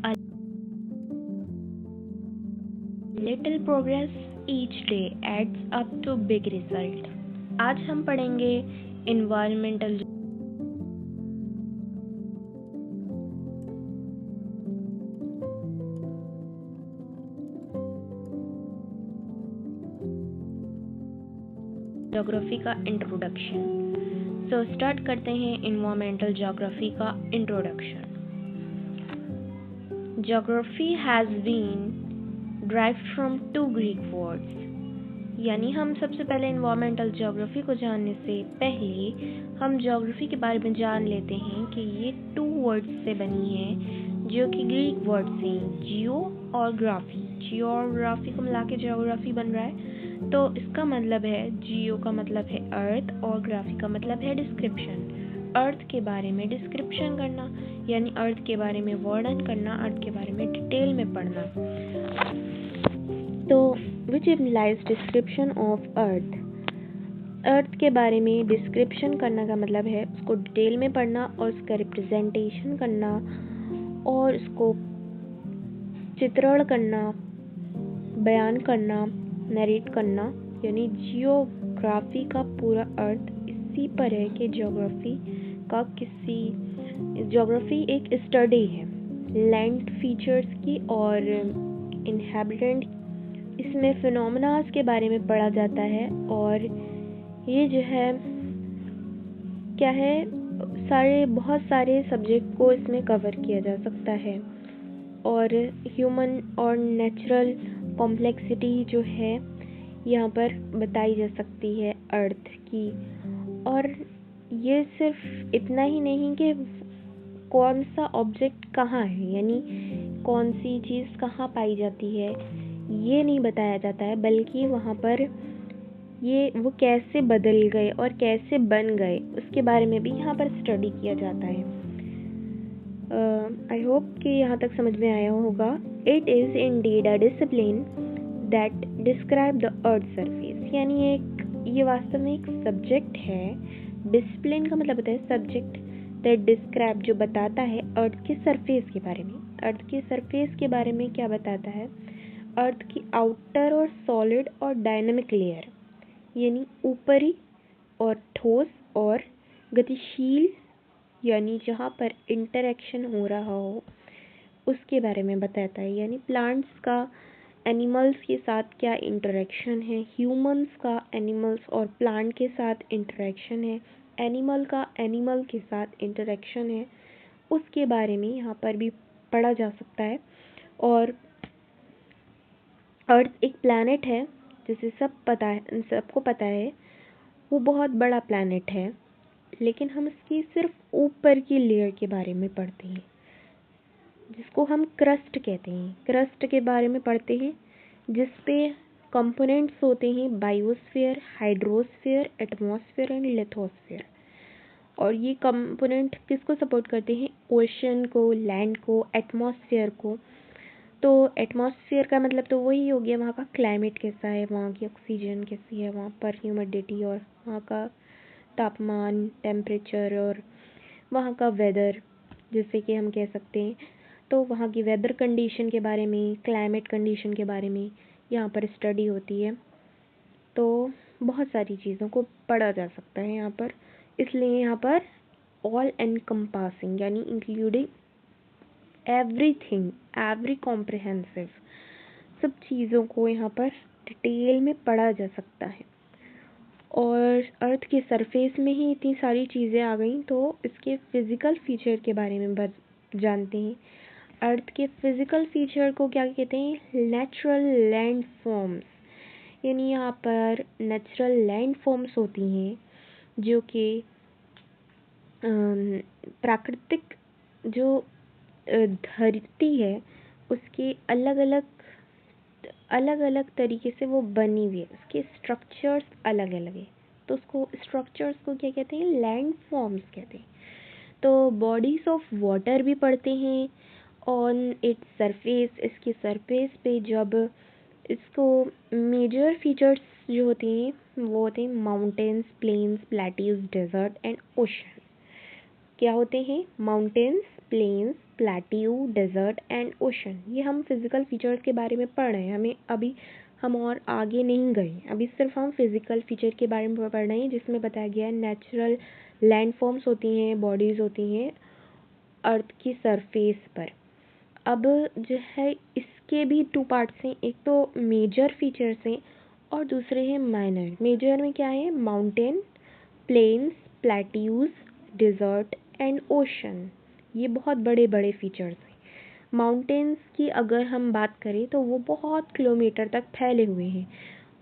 A little progress each day adds up to big result. आज हम पढ़ेंगे environmental geography का इंट्रोडक्शन। सो स्टार्ट करते हैं environmental ज्योग्राफी का introduction. Geography has been derived from two Greek words, यानी हम सबसे पहले इन्वायरमेंटल ज्योग्राफी को जानने से पहले हम ज्योग्राफी के बारे में जान लेते हैं कि ये 2 वर्ड्स से बनी है जो कि ग्रीक वर्ड्स हैं, जियो और ग्राफी। जियो और ग्राफी को मिला के ज्योग्राफी बन रहा है। तो इसका मतलब है, जियो का मतलब है अर्थ और ग्राफी का मतलब है डिस्क्रिप्शन। अर्थ के बारे में डिस्क्रिप्शन करना यानी अर्थ के बारे में वर्णन करना, अर्थ के बारे में डिटेल में पढ़ना। तो which implies description of earth. Earth के बारे में डिस्क्रिप्शन करना का मतलब है उसको डिटेल में पढ़ना और उसका रिप्रेजेंटेशन करना और उसको चित्रण करना, बयान करना, नरेट करना। यानी जियोग्राफी का पूरा अर्थ इसी पर है कि ज्योग्राफी एक स्टडी है लैंड फीचर्स की और इनहैबिटेंट, इसमें फिनोमेनास के बारे में पढ़ा जाता है। और ये जो है क्या है, बहुत सारे सब्जेक्ट को इसमें कवर किया जा सकता है और ह्यूमन और नेचुरल कॉम्प्लेक्सिटी जो है यहाँ पर बताई जा सकती है अर्थ की। और ये सिर्फ इतना ही नहीं कि कौन सा ऑब्जेक्ट कहाँ है, यानी कौन सी चीज़ कहाँ पाई जाती है, ये नहीं बताया जाता है, बल्कि वहाँ पर वो कैसे बदल गए और कैसे बन गए उसके बारे में भी यहाँ पर स्टडी किया जाता है। आई होप कि यहाँ तक समझ में आया होगा। It is indeed a discipline that describe the earth surface, यानी ये वास्तव में एक सब्जेक्ट है। डिसिप्लिन का मतलब होता है सब्जेक्ट दैट डिस्क्राइब, जो बताता है अर्थ के सरफेस के बारे में। अर्थ के सरफेस के बारे में क्या बताता है? अर्थ की आउटर और सॉलिड और डायनामिक लेयर, यानी ऊपरी और ठोस और गतिशील, यानी जहाँ पर इंटरेक्शन हो रहा हो उसके बारे में बताता है। यानी प्लांट्स का एनिमल्स के साथ क्या इंटरेक्शन है, ह्यूमंस का एनिमल्स और प्लांट के साथ इंटरेक्शन है, एनिमल का एनिमल के साथ इंटरेक्शन है, उसके बारे में यहाँ पर भी पढ़ा जा सकता है। और अर्थ एक प्लैनेट है, जिसे सबको पता है वो बहुत बड़ा प्लैनेट है, लेकिन हम इसकी सिर्फ ऊपर की लेयर के बारे में पढ़ते हैं जिसको हम क्रस्ट कहते हैं। क्रस्ट के बारे में पढ़ते हैं जिस पे कंपोनेंट्स होते हैं biosphere, hydrosphere, atmosphere and lithosphere. और ये कंपोनेंट किसको सपोर्ट करते हैं? ओशन को, लैंड को, एटमॉस्फेयर को। तो एटमॉस्फेयर का मतलब तो वही हो गया वहाँ का क्लाइमेट कैसा है, वहाँ की ऑक्सीजन कैसी है, वहाँ पर ह्यूमिडिटी और वहाँ का तापमान, टेम्परेचर और वहाँ का वेदर, जैसे कि हम कह सकते हैं। तो वहाँ की वेदर कंडीशन के बारे में, क्लाइमेट कंडीशन के बारे में यहाँ पर स्टडी होती है। तो बहुत सारी चीज़ों को पढ़ा जा सकता है यहाँ पर, इसलिए यहाँ पर ऑल एनकम्पासिंग यानी इंक्लूडिंग एवरीथिंग, एवरी कॉम्प्रिहेंसिव, सब चीज़ों को यहाँ पर डिटेल में पढ़ा जा सकता है। और अर्थ के सरफेस में ही इतनी सारी चीज़ें आ गई, तो इसके फिज़िकल फीचर के बारे में जानते हैं। अर्थ के फिज़िकल फीचर को क्या कहते हैं? नेचुरल लैंड फॉर्म्स, यानी यहाँ पर नेचुरल लैंड फॉर्म्स होती हैं जो कि प्राकृतिक जो धरती है उसके अलग अलग तरीके से वो बनी हुई है, उसके स्ट्रक्चर्स अलग अलग है, तो उसको स्ट्रक्चर्स को क्या कहते हैं? लैंड फॉर्म्स कहते हैं। तो बॉडीज ऑफ वाटर भी पढ़ते हैं ऑन इट्स सरफेस, इसके सरफेस पे जब इसको मेजर फीचर्स जो होते हैं वो होते हैं mountains, plains, plateaus, desert and ocean. क्या होते हैं? Mountains, plains, plateau, desert and ocean. ये हम फिज़िकल फीचर्स के बारे में पढ़ रहे हैं। हमें अभी हम और आगे नहीं गए, अभी सिर्फ हम फिज़िकल फीचर के बारे में पढ़ रहे हैं, जिसमें बताया गया है नेचुरल लैंडफॉर्म्स होती हैं, बॉडीज़ होती हैं अर्थ की सरफेस पर। अब जो है इसके भी टू पार्ट्स हैं, एक तो मेजर फीचर्स हैं और दूसरे हैं माइनर। मेजर में क्या है? Mountain, plains, plateaus, desert and ocean. ये बहुत बड़े बड़े फीचर्स हैं। माउंटेन्स की अगर हम बात करें तो वो बहुत किलोमीटर तक फैले हुए हैं,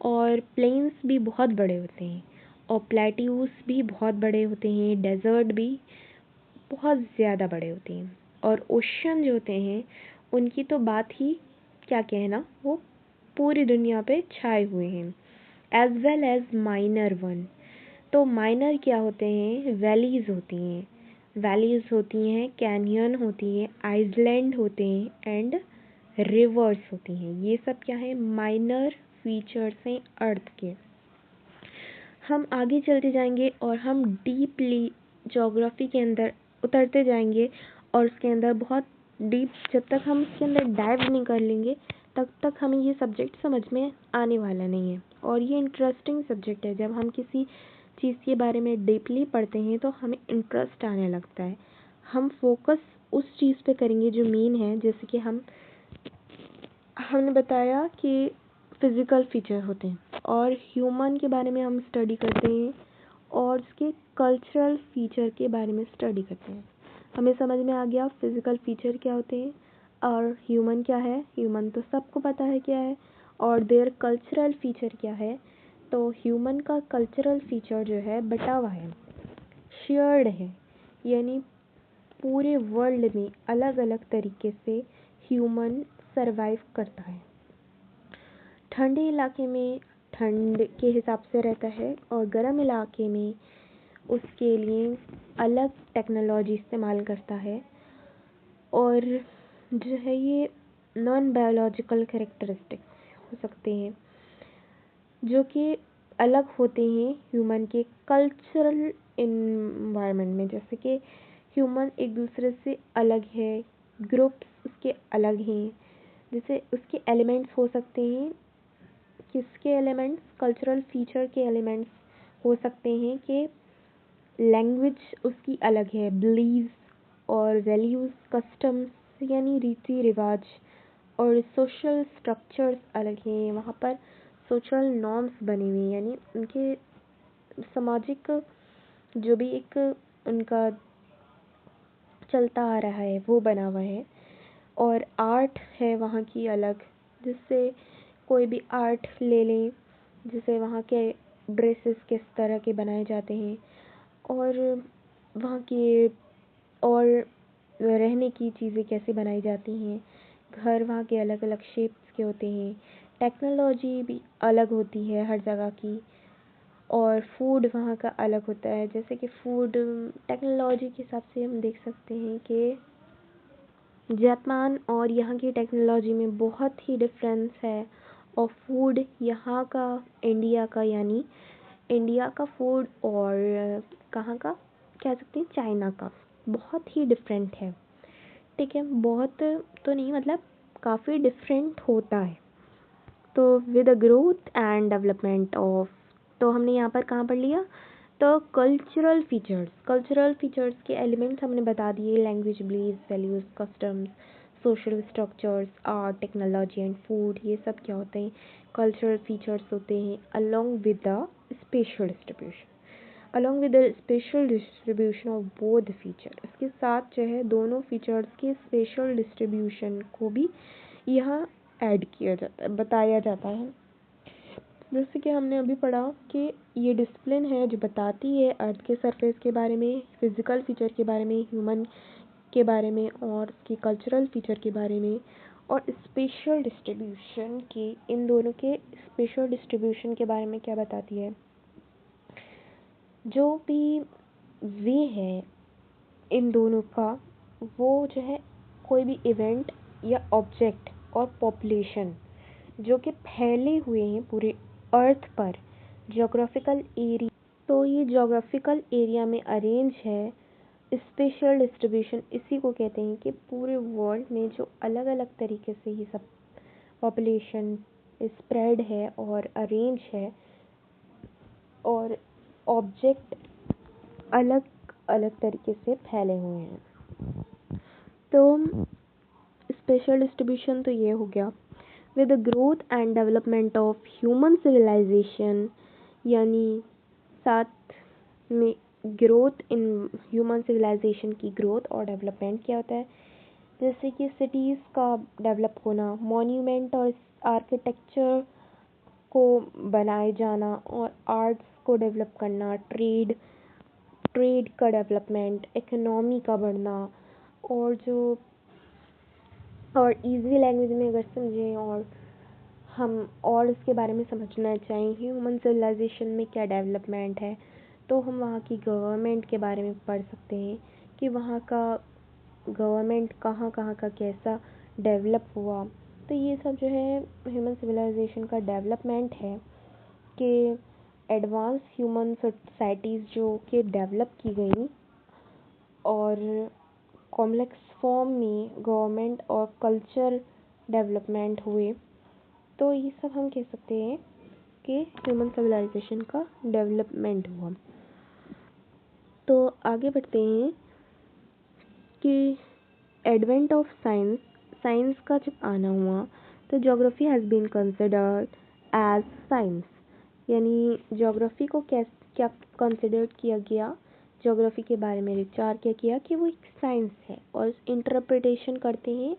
और प्लेन्स भी बहुत बड़े होते हैं, और प्लेट्यूज भी बहुत बड़े होते हैं, डेजर्ट भी बहुत ज़्यादा बड़े होते हैं, और ओशन जो होते हैं उनकी तो बात ही क्या कहना, वो पूरी दुनिया पे छाए हुए हैं। As well as minor one. तो माइनर क्या होते हैं? वैलीज़ होती हैं, वैलीज़ होती हैं, कैनियन होती हैं, आइसलैंड होते हैं एंड रिवर्स होती हैं। ये सब क्या है? माइनर फीचर्स हैं अर्थ के। हम आगे चलते जाएंगे और हम डीपली ज्योग्राफी के अंदर उतरते जाएंगे, और उसके अंदर बहुत डीप, जब तक हम इसके अंदर डाइव नहीं कर लेंगे तब तक हमें ये सब्जेक्ट समझ में आने वाला नहीं है। और ये इंटरेस्टिंग सब्जेक्ट है। जब हम किसी चीज़ के बारे में डीपली पढ़ते हैं तो हमें इंटरेस्ट आने लगता है। हम फोकस उस चीज़ पे करेंगे जो मेन है। जैसे कि हमने बताया कि फिज़िकल फीचर होते हैं, और ह्यूमन के बारे में हम स्टडी करते हैं, और उसके कल्चरल फीचर के बारे में स्टडी करते हैं। हमें समझ में आ गया फिज़िकल फीचर क्या होते हैं और ह्यूमन क्या है। ह्यूमन तो सबको पता है क्या है, और देयर कल्चरल फीचर क्या है। तो ह्यूमन का कल्चरल फीचर जो है बटा हुआ है, शेयर्ड है, यानी पूरे वर्ल्ड में अलग अलग तरीके से ह्यूमन सरवाइव करता है। ठंडे इलाके में ठंड के हिसाब से रहता है, और गर्म इलाके में उसके लिए अलग टेक्नोलॉजी इस्तेमाल करता है। और जो है ये नॉन बायोलॉजिकल कैरेक्टरिस्टिक्स हो सकते हैं जो कि अलग होते हैं ह्यूमन के कल्चरल इन्वायरमेंट में। जैसे कि ह्यूमन एक दूसरे से अलग है, ग्रुप्स उसके अलग हैं। जैसे उसके एलिमेंट्स हो सकते हैं, किसके एलिमेंट्स? कल्चरल फीचर के एलिमेंट्स हो सकते हैं कि लैंग्वेज उसकी अलग है, बिलीव्स और वैल्यूज़, कस्टम्स यानी रीति रिवाज, और सोशल स्ट्रक्चर्स अलग हैं। वहाँ पर सोशल नॉर्म्स बने हुए हैं, यानी उनके सामाजिक जो भी एक उनका चलता आ रहा है वो बना हुआ है। और आर्ट है वहाँ की अलग, जिससे कोई भी आर्ट ले लें, जैसे वहाँ के ड्रेसेस किस तरह के बनाए जाते हैं, और वहाँ के और रहने की चीज़ें कैसे बनाई जाती हैं, घर वहाँ के अलग अलग शेप्स के होते हैं, टेक्नोलॉजी भी अलग होती है हर जगह की, और फूड वहाँ का अलग होता है। जैसे कि फूड टेक्नोलॉजी के हिसाब से हम देख सकते हैं कि जापान और यहाँ की टेक्नोलॉजी में बहुत ही डिफरेंस है, और फूड यहाँ का इंडिया का, यानी इंडिया का फूड और कहाँ का कह सकते हैं चाइना का, बहुत ही डिफरेंट है। ठीक है, बहुत तो नहीं, मतलब काफ़ी डिफरेंट होता है। तो with the growth and development of, तो हमने यहाँ पर कहाँ पढ़ लिया? तो कल्चरल फीचर्स के एलिमेंट्स हमने बता दिए, language, beliefs, values, customs, social structures, art, technology and food. ये सब क्या होते हैं? कल्चरल फीचर्स होते हैं, along with the special distribution, of both feature. इसके साथ जो है दोनों फीचर्स के स्पेशल डिस्ट्रीब्यूशन को भी यहाँ ऐड किया जाता है, बताया जाता है। जैसे कि हमने अभी पढ़ा कि ये डिसिप्लिन है जो बताती है अर्थ के सरफेस के बारे में, फिज़िकल फीचर के बारे में, ह्यूमन के बारे में, और उसकी कल्चरल फीचर के बारे में, और स्पेशल डिस्ट्रीब्यूशन की, इन दोनों के स्पेशल डिस्ट्रीब्यूशन के बारे में क्या बताती है? जो भी वे है इन दोनों का, वो जो है कोई भी इवेंट या ऑब्जेक्ट और पॉपुलेशन जो कि फैले हुए हैं पूरे अर्थ पर जोग्राफिकल एरिया, तो ये जोग्राफिकल एरिया में अरेंज है स्पेशल डिस्ट्रीब्यूशन इसी को कहते हैं कि पूरे वर्ल्ड में जो अलग अलग तरीके से ये सब पॉपुलेशन स्प्रेड है और अरेंज है और ऑब्जेक्ट अलग अलग तरीके से फैले हुए हैं। तो स्पेशल डिस्ट्रीब्यूशन तो ये हो गया। With the growth and development of human civilization, यानी साथ में ग्रोथ इन ह्यूमन सिविलाइजेशन की ग्रोथ और डेवलपमेंट क्या होता है, जैसे कि सिटीज़ का डेवलप होना, मॉन्यूमेंट और आर्किटेक्चर को बनाए जाना और आर्ट्स को डेवलप करना, ट्रेड का डेवलपमेंट, इकोनॉमी का बढ़ना, और इजी लैंग्वेज में अगर समझें और हम और इसके बारे में समझना चाहें ह्यूमन सिविलाइजेशन में क्या डेवलपमेंट है, तो हम वहाँ की गवर्नमेंट के बारे में पढ़ सकते हैं कि वहाँ का गवर्नमेंट कहाँ कहाँ का कैसा डेवलप हुआ। तो ये सब जो है ह्यूमन सिविलाइजेशन का डेवलपमेंट है कि एडवांस ह्यूमन सोसाइटीज़ जो कि डेवलप की गई और कॉम्प्लेक्स फॉर्म में गवर्नमेंट और कल्चर डेवलपमेंट हुए। तो ये सब हम कह सकते हैं कि ह्यूमन सिविलाइजेशन का डेवलपमेंट हुआ। तो आगे बढ़ते हैं कि एडवेंट ऑफ साइंस का जब आना हुआ तो geography has been considered as science, यानी ज्योग्राफी को क्या कंसिडर किया गया, ज्योग्राफी के बारे में विचार क्या किया कि वो एक साइंस है और इंटरप्रिटेशन करते हैं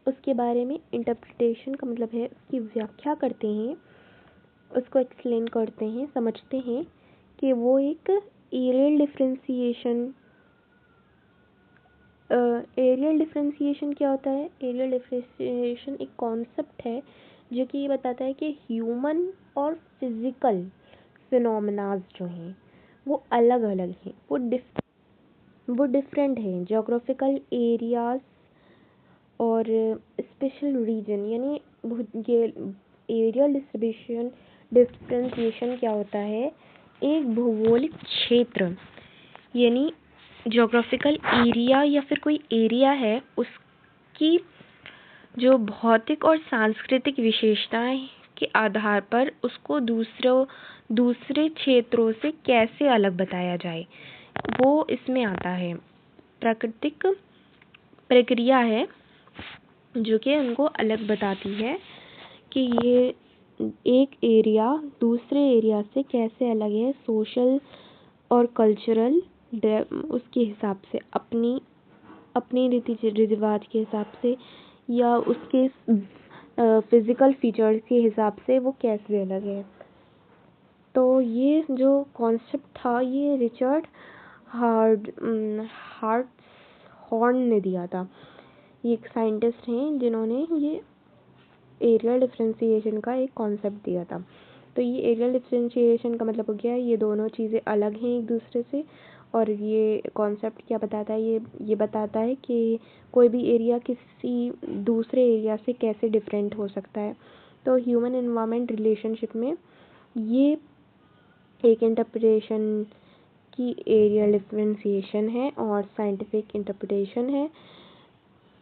उसके बारे में। इंटरप्रिटेशन का मतलब है उसकी व्याख्या करते हैं, उसको एक्सप्लेन करते हैं, समझते हैं कि वो एक एरियल डिफरेंशिएशन क्या होता है। एरियल डिफरेंशिएशन एक कॉन्सेप्ट है जो कि ये बताता है कि ह्यूमन और फिजिकल फिनोमेनाज जो हैं वो अलग अलग हैं, वो डिफरेंट हैं। जोग्राफिकल एरियाज और स्पेशल रीजन, यानी ये एरियल डिफरेंशिएशन क्या होता है, एक भौगोलिक क्षेत्र यानी जोग्राफिकल एरिया या फिर कोई एरिया है उसकी जो भौतिक और सांस्कृतिक विशेषताएं के आधार पर उसको दूसरे क्षेत्रों से कैसे अलग बताया जाए, वो इसमें आता है। प्राकृतिक प्रक्रिया है जो कि उनको अलग बताती है कि ये एक एरिया दूसरे एरिया से कैसे अलग है, सोशल और कल्चरल उसके हिसाब से, अपनी रीति रिवाज के हिसाब से या उसके फिज़िकल फीचर्स के हिसाब से वो कैसे अलग है। तो ये जो कॉन्सेप्ट था ये रिचर्ड हार्ट्सहॉर्न ने दिया था। ये एक साइंटिस्ट हैं जिन्होंने ये एरियल डिफरेंशिएशन का एक कॉन्सेप्ट दिया था। तो ये एरियल डिफरेंशिएशन का मतलब हो गया ये दोनों चीज़ें अलग हैं एक दूसरे से, और ये कॉन्सेप्ट क्या बताता है, ये बताता है कि कोई भी एरिया किसी दूसरे एरिया से कैसे डिफरेंट हो सकता है। तो ह्यूमन एनवायरनमेंट रिलेशनशिप में ये एक इंटरप्रिटेशन की एरियल डिफरेंशिएशन है और साइंटिफिक इंटरप्रिटेशन है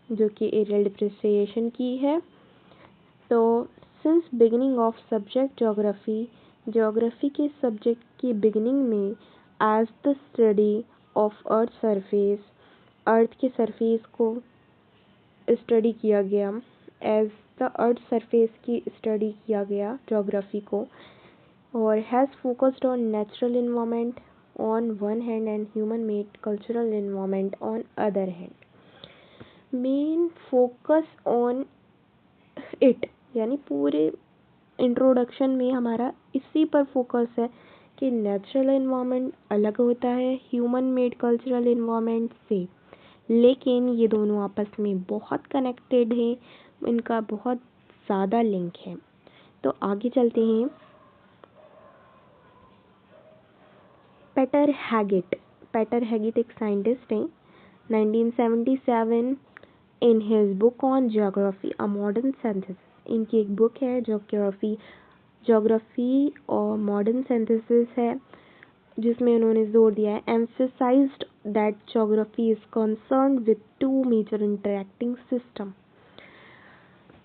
जो कि एरियल डिफरेंशिएशन की है। तो since beginning of subject geography के सब्जेक्ट की बिगिनिंग में as the study of earth surface, earth के सरफेस को स्टडी किया गया, एज द अर्थ सरफेस की स्टडी किया गया ज्योग्राफी को, और has focused on natural environment on one hand and human made cultural environment on other hand. Main focus on it, यानी पूरे इंट्रोडक्शन में हमारा इसी पर फोकस है कि नेचुरल एनवायरनमेंट अलग होता है ह्यूमन मेड कल्चरल एनवायरनमेंट से, लेकिन ये दोनों आपस में बहुत कनेक्टेड हैं, इनका बहुत ज़्यादा लिंक है। तो आगे चलते हैं। पीटर हैगेट एक साइंटिस्ट हैं। 1977 in his book on geography a modern synthesis, इनकी एक बुक है ज्योग्राफी और मॉडर्न सिंथेसिस है, जिसमें उन्होंने जोर दिया है emphasized that geography is concerned with two major interacting system,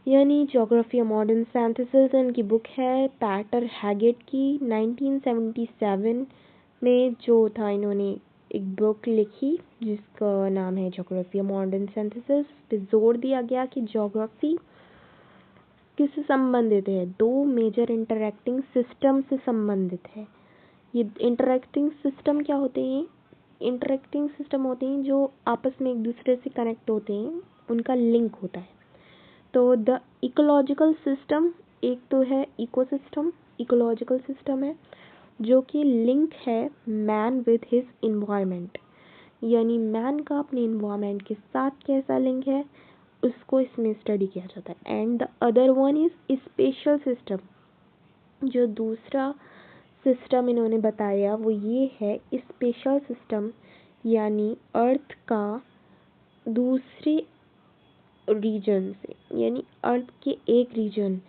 यानी जोग्राफी मॉडर्न सिंथेसिस इनकी बुक है पैटर हैगेट की 1977 में जो था इन्होंने एक बुक लिखी जिसका नाम है जोग्राफी मॉडर्न सिंथेसिस। पे जोर दिया गया कि जोग्राफी किससे संबंधित है, दो मेजर इंटरैक्टिंग सिस्टम से संबंधित है। ये इंटरैक्टिंग सिस्टम क्या होते हैं? इंटरैक्टिंग सिस्टम होते हैं जो आपस में एक दूसरे से कनेक्ट होते हैं, उनका लिंक होता है। तो द इकोलॉजिकल सिस्टम, एक तो है इकोसिस्टम, इकोलॉजिकल सिस्टम है जो कि लिंक है मैन विद हिज इन्वायरमेंट, यानी मैन का अपने इन्वायरमेंट के साथ कैसा लिंक है उसको इसमें स्टडी किया जाता है। And the other one is special system, जो दूसरा सिस्टम इन्होंने बताया वो ये है स्पेशल सिस्टम, यानी अर्थ का दूसरे रीजन से, यानी अर्थ के एक रीजन,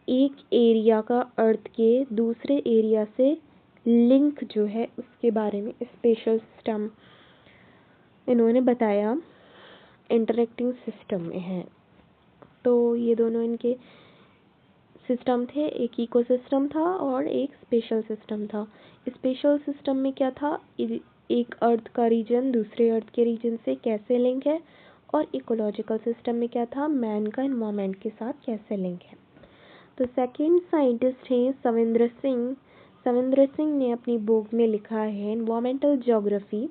एक एरिया का अर्थ के दूसरे एरिया से लिंक जो है उसके बारे में स्पेशल सिस्टम इन्होंने बताया इंटरैक्टिंग सिस्टम में है। तो ये दोनों इनके सिस्टम थे, एक इकोसिस्टम था और एक स्पेशल सिस्टम था। स्पेशल सिस्टम में क्या था, एक अर्थ का रीजन दूसरे अर्थ के रीजन से कैसे लिंक है, और इकोलॉजिकल सिस्टम में क्या था, मैन का एनवायरनमेंट के साथ कैसे लिंक है। तो सेकंड साइंटिस्ट हैं सविंद्र सिंह। सविंद्र सिंह ने अपनी बुक में लिखा है एनवायरमेंटल ज्योग्राफी,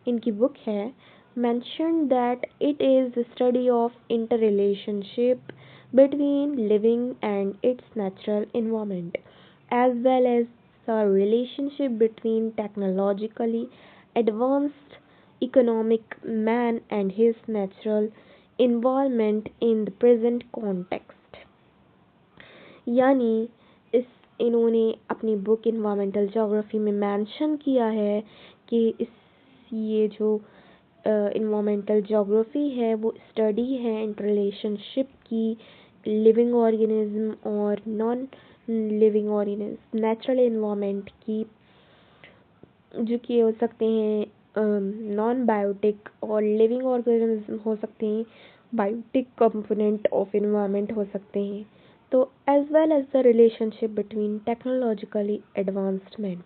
इनकी बुक है, mentioned that it is the study of interrelationship between living and its natural environment, as well as the relationship between technologically advanced economic man and his natural environment in the present context। यानी इस इन्होंने अपनी book environmental geography में mention किया है कि ये जो इन्वायरमेंटल ज्योग्राफी है वो स्टडी है इंटररिलेशनशिप की लिविंग ऑर्गेनिज्म और non living organism, natural environment की, जो कि हो सकते हैं नॉन बायोटिक, और लिविंग ऑर्गेनिज्म हो सकते हैं बायोटिक कंपोनेंट ऑफ इन्वायरमेंट हो सकते हैं। तो as well as the relationship between technologically advanced man,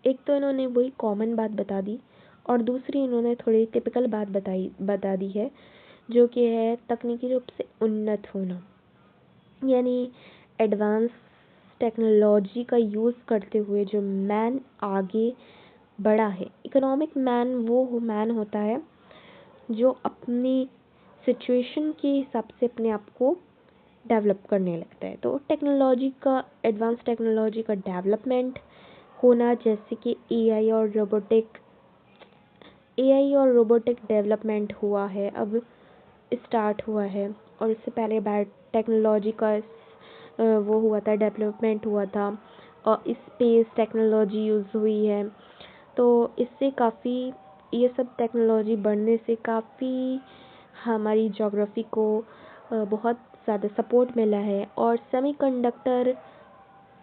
एक तो इन्होंने वही कॉमन बात बता दी और दूसरी इन्होंने थोड़ी टिपिकल बात बता दी है जो कि है तकनीकी रूप से उन्नत होना, यानी एडवांस टेक्नोलॉजी का यूज़ करते हुए जो मैन आगे बढ़ा है। इकोनॉमिक मैन वो मैन होता है जो अपनी सिचुएशन के हिसाब से अपने आप को डेवलप करने लगता है। तो टेक्नोलॉजी का, एडवांस टेक्नोलॉजी का डेवलपमेंट होना, जैसे कि एआई और रोबोटिक डेवलपमेंट हुआ है, अब स्टार्ट हुआ है, और इससे पहले बायोटेक्नोलॉजी का वो हुआ था, डेवलपमेंट हुआ था, और स्पेस टेक्नोलॉजी यूज़ हुई है। तो इससे काफ़ी, ये सब टेक्नोलॉजी बढ़ने से काफ़ी हमारी ज्योग्राफी को बहुत ज़्यादा सपोर्ट मिला है। और सेमीकंडक्टर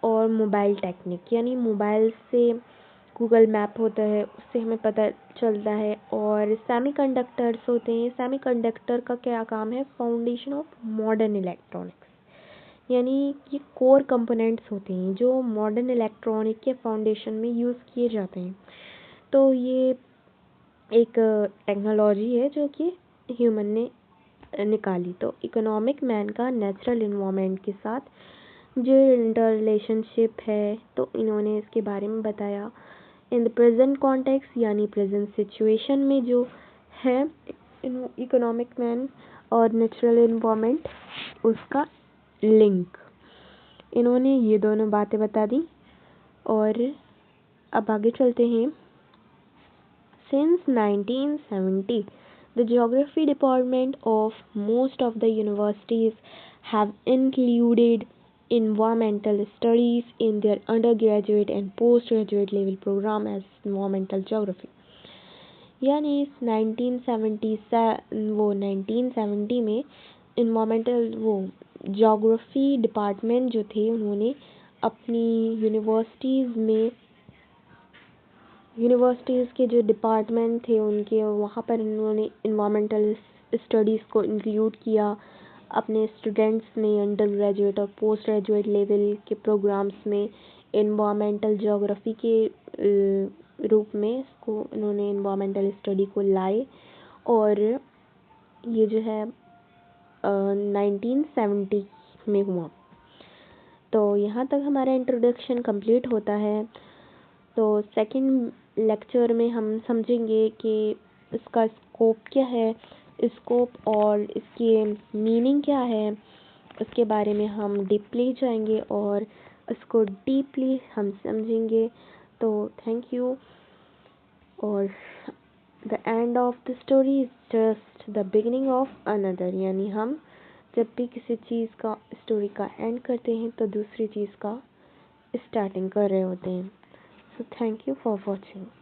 और मोबाइल टेक्निक, यानी मोबाइल से गूगल मैप होता है उससे हमें पता चलता है, और सेमीकंडक्टर्स होते हैं। सेमीकंडक्टर का क्या काम है, फाउंडेशन ऑफ मॉडर्न इलेक्ट्रॉनिक्स, यानी ये कोर कंपोनेंट्स होते हैं जो मॉडर्न इलेक्ट्रॉनिक के फाउंडेशन में यूज़ किए जाते हैं। तो ये एक टेक्नोलॉजी है जो कि ह्यूमन ने निकाली। तो इकोनॉमिक मैन का नेचुरल इन्वायरमेंट के साथ जो इंटर रिलेशनशिप है, तो इन्होंने इसके बारे में बताया। इन द प्रेजेंट कॉन्टेक्स्ट, यानी प्रेजेंट सिचुएशन में जो है इकोनॉमिक मैन और नेचुरल इन्वायरमेंट, उसका लिंक, इन्होंने ये दोनों बातें बता दी। और अब आगे चलते हैं। Since 1970, the geography department of most of the universities have included environmental studies in their undergraduate and postgraduate level program as environmental geography। यानी 1970 में environmental वो geography डिपार्टमेंट जो थे उन्होंने अपनी यूनिवर्सिटीज़ में यूनिवर्सिटीज़ के जो डिपार्टमेंट थे उनके वहाँ पर इन्होंने इन्वामेंटल स्टडीज़ को इंक्लूड किया अपने स्टूडेंट्स में। अंडर ग्रेजुएट और पोस्ट ग्रेजुएट लेवल के प्रोग्राम्स में इन्वामेंटल ज्योग्राफी के रूप में इसको इन्होंने इन्वामेंटल स्टडी को लाए और ये जो है 1970 में हुआ। तो यहाँ तक हमारा इंट्रोडक्शन कंप्लीट होता है। तो सेकंड लेक्चर में हम समझेंगे कि इसका स्कोप क्या है, स्कोप और इसकी मीनिंग क्या है, उसके बारे में हम डीपली जाएंगे और इसको डीपली हम समझेंगे। तो थैंक यू। और the end of the story is just the beginning of another, यानी हम जब भी किसी चीज़ का स्टोरी का एंड करते हैं तो दूसरी चीज़ का स्टार्टिंग कर रहे होते हैं। So thank you for watching.